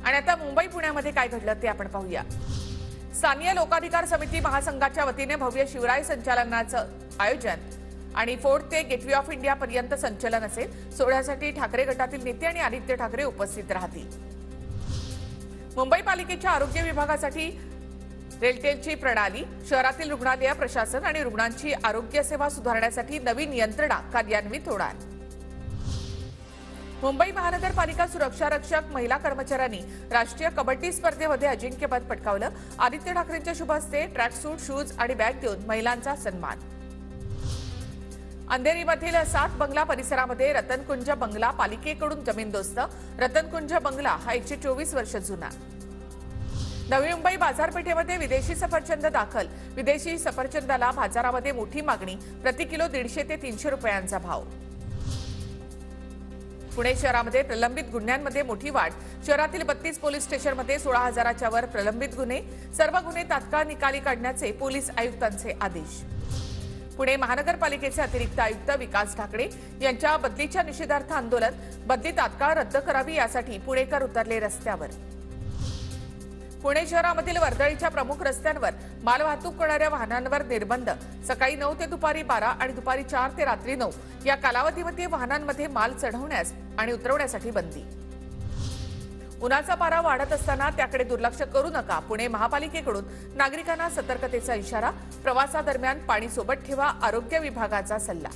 आणि आता मुंबई पुण्यामध्ये काय घडलं ते आपण पाहूया। स्थानीय लोकाधिकार समिती महासंघाच्या वतीने भव्य शिवराय संचालनाचं आयोजन आणि फोर्ट ते गेटवे ऑफ इंडिया पर्यंत संचलन असेल। सोहळ्यासाठी ठाकरे गटातील नेते आणि आदित्य ठाकरे उपस्थित राहतील। मुंबई पालिकेच्या आरोग्य विभागासाठी रेलटेलची प्रणाली, शहरातील रुग्णालय प्रशासन आणि रुग्णांची आरोग्य सेवा सुधारण्यासाठी नवीन यंत्रणा कार्यान्वित होणार। मुंबई महानगरपालिका सुरक्षा रक्षक महिला कर्मचाऱ्यांनी राष्ट्रीय कबड्डी स्पर्धेमध्ये अजिंक्यपद पटकावलं। आदित्य ठाकरेंच्या शुभ हस्ते ट्रॅक सूट, शूज आणि बॅग देऊन महिलांचा सन्मान। अंधेरीमधील 7 बंगला परिसरामध्ये रतनकुंज बंगला पालिकेकडून जमीनदोस्त। रतनकुंज बंगला हा 124 वर्ष जुना। नवी मुंबई बाजारपेठेमध्ये विदेशी सफरचंद दाखल। विदेशी सफरचंदाला बाजारामध्ये मोठी मागणी, प्रति किलो 150 ते 300 रुपयांचा भाव। पुणे शहरामध्ये प्रलंबित गुन्ह्यांमध्ये मोठी वाढ। शहरातील 32 पोलीस स्टेशनमध्ये 16,000च्या वर प्रलंबित गुन्हे। सर्व गुन्हे तात्काळ निकाली काढण्याचे पोलीस आयुक्तांचे आदेश। पुणे महानगरपालिकेचे अतिरिक्त आयुक्त विकास ठाकरे यांच्या बदलीच्या निषेधार्थ आंदोलन। बदली तात्काळ रद्द करावी यासाठी पुणेकर उतरले रस्त्यावर। पुणे शहरामधील वर्दळीच्या प्रमुख रस्त्यांवर मालवाहतूक करणाऱ्या वाहनांवर निर्बंध। सकाळी 9 ते दुपारी 12 आणि दुपारी 4 ते रात्री 9 या कालावधीमध्ये वाहनांमध्ये माल चढवण्यास आणि उतरवण्यासाठी बंदी। उन्हाचा पारा वाढत असताना त्याकडे दुर्लक्ष करू नका। पुणे महापालिकेकडून नागरिकांना सतर्कतेचा इशारा। प्रवासादरम्यान पाणी सोबत ठेवा, आरोग्य विभागाचा सल्ला।